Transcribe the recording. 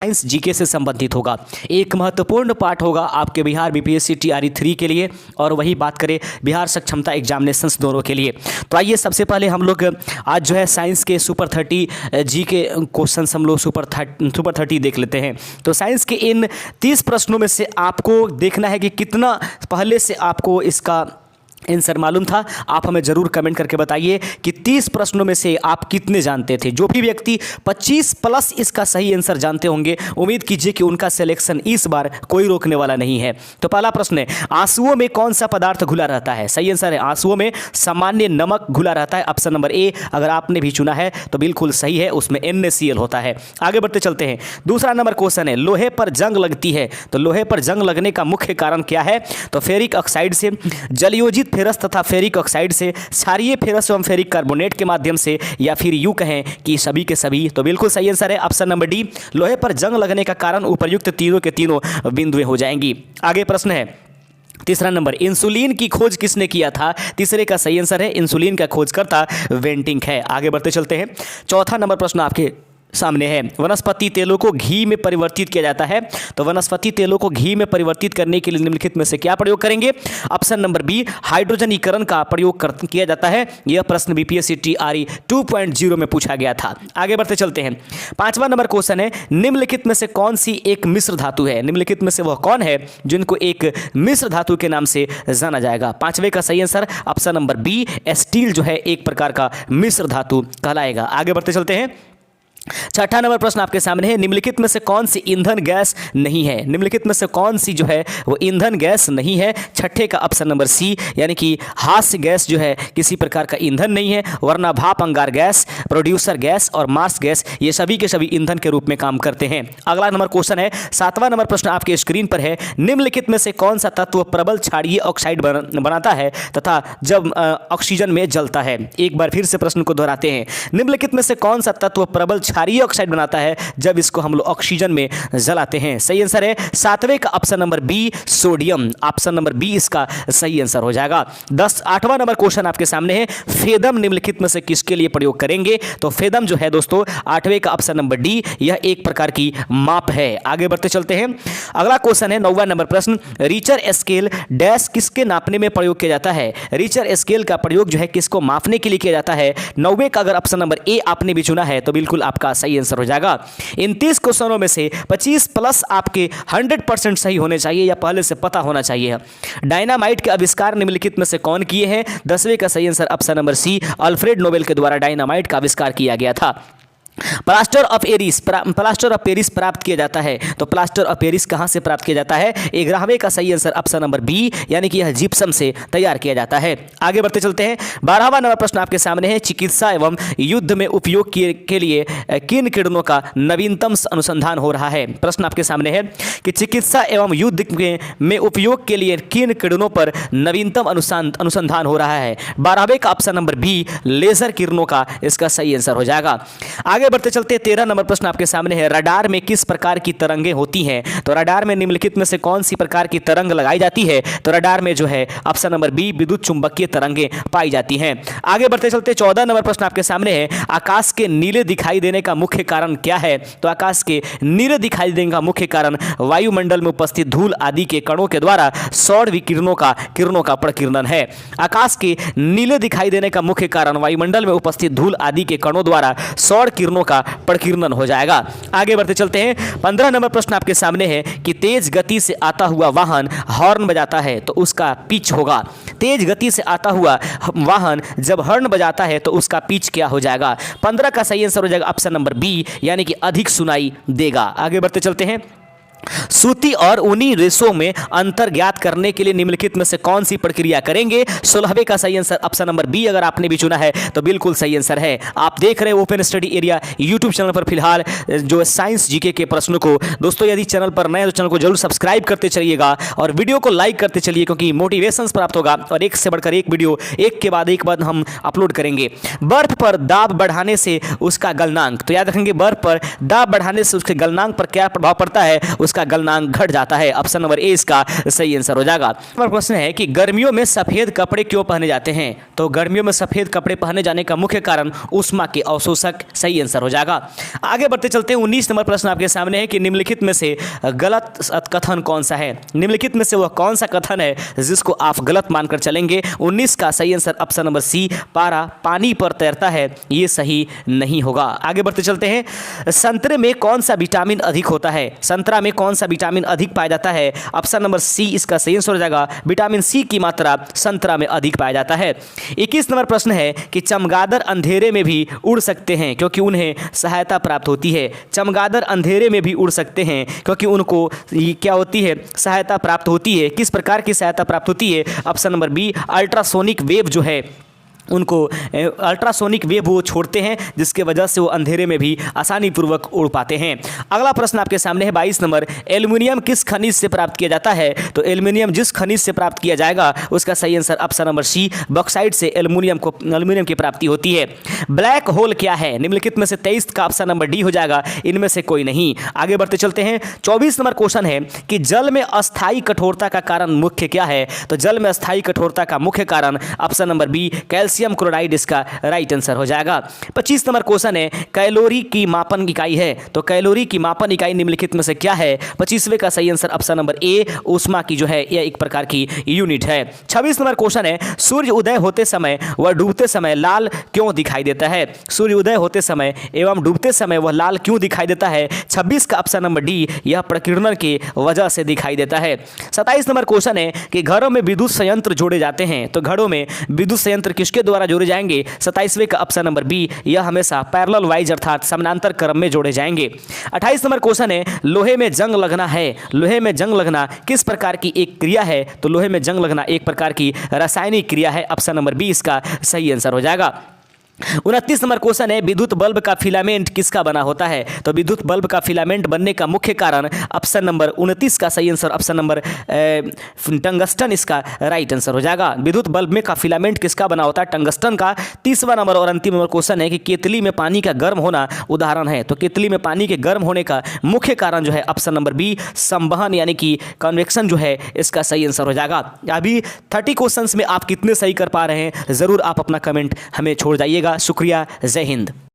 Science GK से संबंधित होगा। एक महत्वपूर्ण पार्ट होगा आपके बिहार बीपीएससी टीआरई 3 के लिए और वही बात करें बिहार सक्षमता एग्जामिनेशंस दोनों के लिए। तो आइए सबसे पहले हम लोग आज जो है साइंस के सुपर 30 जी के क्वेश्चंस हम लोग सुपर 30 देख लेते हैं। तो साइंस के इन 30 प्रश्नों में से आपको देखना है कि कितना पहले से आपको इसका आंसर मालूम था। आप हमें ज़रूर कमेंट करके बताइए कि 30 प्रश्नों में से आप कितने जानते थे। जो भी व्यक्ति 25 प्लस इसका सही आंसर जानते होंगे, उम्मीद कीजिए कि उनका सिलेक्शन इस बार कोई रोकने वाला नहीं है। तो पहला प्रश्न है, आंसुओं में कौन सा पदार्थ घुला रहता है? सही आंसर है आंसुओं में सामान्य नमक घुला रहता है। ऑप्शन नंबर ए अगर आपने भी चुना है तो बिल्कुल सही है, उसमें NaCl होता है। आगे बढ़ते चलते हैं। दूसरा नंबर क्वेश्चन है, लोहे पर जंग लगती है तो लोहे पर जंग लगने का मुख्य कारण क्या है? तो फेरिक ऑक्साइड से, जलयोजित फेरस तथा फेरिक ऑक्साइड से, क्षारीय फेरस एवं फेरिक कार्बोनेट के माध्यम से, या फिर यूं कहें कि सभी के सभी। तो बिल्कुल सही आंसर है ऑप्शन नंबर डी, लोहे पर जंग लगने का कारण उपर्युक्त तीनों के तीनों बिंदुएं हो जाएंगी। आगे प्रश्न है तीसरा नंबर, इंसुलिन की खोज किसने किया था? तीसरे का सही आंसर है इंसुलिन का खोजकर्ता वेंटिंग है। आगे बढ़ते चलते हैं। चौथा नंबर प्रश्न आपके सामने है, वनस्पति तेलों को घी में परिवर्तित किया जाता है तो वनस्पति तेलों को घी में परिवर्तित करने के लिए निम्नलिखित में से क्या प्रयोग करेंगे? ऑप्शन नंबर बी, हाइड्रोजनीकरण का प्रयोग किया जाता है। यह प्रश्न बीपीएससी टीआरई 2.0 में पूछा गया था। आगे बढ़ते चलते हैं। पांचवा नंबर क्वेश्चन है, निम्नलिखित में से कौन सी एक मिश्र धातु है? निम्नलिखित में से वह कौन है जिनको एक मिश्र धातु के नाम से जाना जाएगा? पांचवे का सही answer option number B, steel जो है एक प्रकार का मिश्र धातु कहलाएगा। आगे बढ़ते चलते हैं। छठा नंबर प्रश्न आपके सामने है, निम्नलिखित में से कौन सी ईंधन गैस नहीं है? निम्नलिखित में से कौन सी जो है वो ईंधन गैस नहीं है? छठे का ऑप्शन नंबर सी, यानी कि हास्य गैस जो है किसी प्रकार का ईंधन नहीं है, वरना भाप अंगार गैस, प्रोड्यूसर गैस और मार्स गैस ये सभी के सभी ईंधन के रूप में काम करते हैं। अगला नंबर क्वेश्चन है, सातवां नंबर प्रश्न आपके स्क्रीन पर है, निम्नलिखित में से कौन सा तत्व प्रबल क्षारीय ऑक्साइड बनाता है तथा जब ऑक्सीजन में जलता है? एक बार फिर से प्रश्न को दोहराते हैं, निम्नलिखित में से कौन सा तत्व प्रबल क्षारीय ऑक्साइड बनाता है जब इसको हम लोग ऑक्सीजन में जलाते हैं? सही आंसर है सातवें का option number B, sodium. Option number B इसका सही आंसर हो जाएगा। 8वां नंबर क्वेश्चन आपके सामने है, फेदम निम्नलिखित में से किसके लिए प्रयोग करेंगे? तो फेदम जो है दोस्तों 8वें का ऑप्शन नंबर डी, यह एक प्रकार की माप है। आगे बढ़ते चलते हैं। अगला क्वेश्चन है 9वां नंबर प्रश्न, रीचर स्केल डैश किसके नापने में प्रयोग किया जाता है? रीचर स्केल का प्रयोग जो है किसको मापने के लिए किया जाता है? 9वें का अगर ऑप्शन नंबर ए आपने भी चुना है तो बिल्कुल आपका सही आंसर हो जाएगा। इन 30 क्वेश्चनों में से 25 प्लस आपके 100% सही होने चाहिए या पहले से पता होना चाहिए। डायनामाइट के आविष्कार निम्नलिखित में से कौन किए हैं? 10वें का सही answer option number C, Alfred Nobel के द्वारा डायनामाइट का आविष्कार किया गया था। प्लास्टर ऑफ पेरिस प्राप्त किया जाता है तो प्लास्टर ऑफ पेरिस कहां से प्राप्त किया जाता है? 11वें का सही आंसर ऑप्शन नंबर बी, यानी कि यह जिप्सम से तैयार किया जाता है। आगे बढ़ते चलते हैं। 12वां नंबर प्रश्न आपके सामने है, चिकित्सा एवं युद्ध में उपयोग के लिए किन किरणों का नवीनतम अनुसंधान हो रहा है? प्रश्न आपके सामने है कि चिकित्सा एवं युद्ध में उपयोग के लिए किन किरणों पर नवीनतम अनुसंधान हो रहा है? 12वें का ऑप्शन नंबर बी, लेजर किरणों का इसका सही आंसर हो जाएगा। आगे बढ़ते चलते 13 नंबर प्रश्न आपके सामने है, रडार में किस प्रकार की तरंगें होती हैं? तो रडार में निम्नलिखित में से कौन सी प्रकार की तरंग लगाई जाती है? तो रडार में जो है ऑप्शन नंबर बी, विद्युत चुंबकीय तरंगें पाई जाती हैं। आगे बढ़ते चलते 14 नंबर प्रश्न आपके सामने है, आकाश के नीले दिखाई देने का मुख्य कारण क्या है? तो आकाश के नीले दिखाई देने का मुख्य कारण वायुमंडल में उपस्थित धूल आदि के कणों के द्वारा सौर विकिरणों का प्रकीर्णन है। आकाश के नीले दिखाई देने का मुख्य कारण वायुमंडल में उपस्थित धूल आदि के कणों द्वारा सौर किरणों का प्रकीर्णन हो जाएगा। आगे बढ़ते चलते हैं। 15 नंबर प्रश्न आपके सामने है कि तेज गति से आता हुआ वाहन हॉर्न बजाता है तो उसका पिच होगा। तेज गति से आता हुआ वाहन जब हॉर्न बजाता है तो उसका पिच क्या हो जाएगा? 15 का सही आंसर हो जाएगा ऑप्शन नंबर बी, यानी कि अधिक सुनाई देगा। आगे बढ़ते चलते हैं। सूती और ऊनी रेशों में अंतर ज्ञात करने के लिए निम्नलिखित में से कौन सी प्रक्रिया करेंगे? 16वें का सही आंसर ऑप्शन नंबर बी अगर आपने भी चुना है तो बिल्कुल सही आंसर है। आप देख रहे हैं open study area YouTube channel पर फिलहाल जो साइंस जीके के प्रश्नों को। दोस्तों यदि चैनल पर नए तो चैनल को जरूर सब्सक्राइब करते चलिएगा और वीडियो को लाइक करते चलिए, क्योंकि मोटिवेशन प्राप्त होगा और एक से बढ़कर एक वीडियो एक के बाद हम अपलोड करेंगे। बर्फ पर दाब बढ़ाने से उसका गलनांक, तो याद रखेंगे बर्फ पर दाब बढ़ाने से उसके गलनांक पर क्या प्रभाव पड़ता है? उसका गलनांक घट जाता है। ऑप्शन नंबर ए इसका सही आंसर हो जाएगा। प्रश्न है कि गर्मियों में सफेद कपड़े क्यों पहने जाते हैं? तो गर्मियों में सफेद कपड़े पहने जाने का मुख्य कारण ऊष्मा के अवशोषक, सही आंसर हो जाएगा। आगे बढ़ते चलते हैं। 19 नंबर प्रश्न आपके सामने है कि निम्नलिखित में से गलत कथन कौन सा है? निम्नलिखित में से वह कौन सा कथन है जिसको आप गलत मानकर चलेंगे? 19 का सही आंसर ऑप्शन नंबर सी, पारा पानी पर तैरता है, ये सही नहीं होगा। आगे बढ़ते चलते हैं। संतरे में कौन सा विटामिन अधिक होता है? संतरा में कौन सा विटामिन अधिक पाया जाता है? ऑप्शन नंबर सी इसका सही आंसर हो जाएगा। विटामिन सी की मात्रा संतरा में अधिक पाया जाता है। 21 नंबर प्रश्न है कि चमगादड़ अंधेरे में भी उड़ सकते हैं क्योंकि उन्हें सहायता प्राप्त होती है। चमगादड़ अंधेरे में भी उड़ सकते हैं क्योंकि उनको क्या होती है? सहायता प्राप्त होती है। किस प्रकार की सहायता प्राप्त होती है? Option number B, ultrasonic wave जो है उनको अल्ट्रासोनिक वेव वो छोड़ते हैं जिसके वजह से वो अंधेरे में भी आसानी पूर्वक उड़ पाते हैं। अगला प्रश्न आपके सामने है 22 नंबर। एल्युमिनियम किस खनिज से प्राप्त किया जाता है? तो एल्युमिनियम जिस खनिज से प्राप्त किया जाएगा उसका सही answer option number C, bauxite से एल्युमिनियम की प्राप्ति होती है। ब्लैक होल क्या है? निम्नलिखित में से 23 का ऑप्शन नंबर डी हो जाएगा, इनमें से कोई नहीं। आगे बढ़ते चलते हैं। 24 नंबर क्वेश्चन है कि जल में अस्थायी कठोरता का कारण मुख्य क्या है? तो जल में अस्थायी कठोरता का मुख्य कारण option number B, calcium chloride इसका राइट आंसर हो जाएगा। 25 नंबर क्वेश्चन है कैलोरी की मापन इकाई है। तो कैलोरी की मापन इकाई निम्नलिखित में से क्या है? 25वें का सही आंसर ऑप्शन नंबर ए, ऊष्मा की जो है यह एक प्रकार की यूनिट है। 26 नंबर क्वेश्चन है सूर्य उदय होते समय व डूबते समय लाल क्यों दिखाई देता है? सूर्य उदय होते समय एवं डूबते समय वह लाल क्यों दिखाई देता है? 26 का ऑप्शन नंबर डी, यह प्रकीर्णन की वजह से दिखाई देता है। 27 नंबर क्वेश्चन है कि घरों में विद्युत संयंत्र जोड़े जाते हैं। तो घरों में विद्युत संयंत्र किसके द्वारा जोड़े जाएंगे? 27वें का ऑप्शन नंबर बी, यह हमेशा पैरेलल वाइज अर्थात समानांतर क्रम में जोड़े जाएंगे। 28 नंबर क्वेश्चन है लोहे में जंग लगना है। लोहे में जंग लगना किस प्रकार की एक क्रिया है? तो लोहे में जंग लगना एक प्रकार की रासायनिक क्रिया है। ऑप्शन नंबर बी इसका सही आंसर हो जाएगा। 29 नंबर क्वेश्चन है विद्युत बल्ब का फिलामेंट किसका बना होता है? तो विद्युत बल्ब का फिलामेंट बनने का मुख्य कारण ऑप्शन नंबर 29 का सही आंसर ऑप्शन नंबर टंगस्टन इसका राइट आंसर हो जाएगा। विद्युत बल्ब में का फिलामेंट किसका बना होता है? टंगस्टन का। 30वां नंबर और अंतिम नंबर क्वेश्चन है कि केतली में पानी का गर्म होना उदाहरण है। तो केतली में पानी के गर्म होने का मुख्य कारण जो है ऑप्शन नंबर बी, संवहन यानी कि कन्वेक्शन जो है इसका सही आंसर हो जाएगा। अभी 30 क्वेश्चन में आप कितने सही कर पा रहे हैं ज़रूर आप अपना कमेंट हमें छोड़ जाइएगा। शुक्रिया, जय हिंद।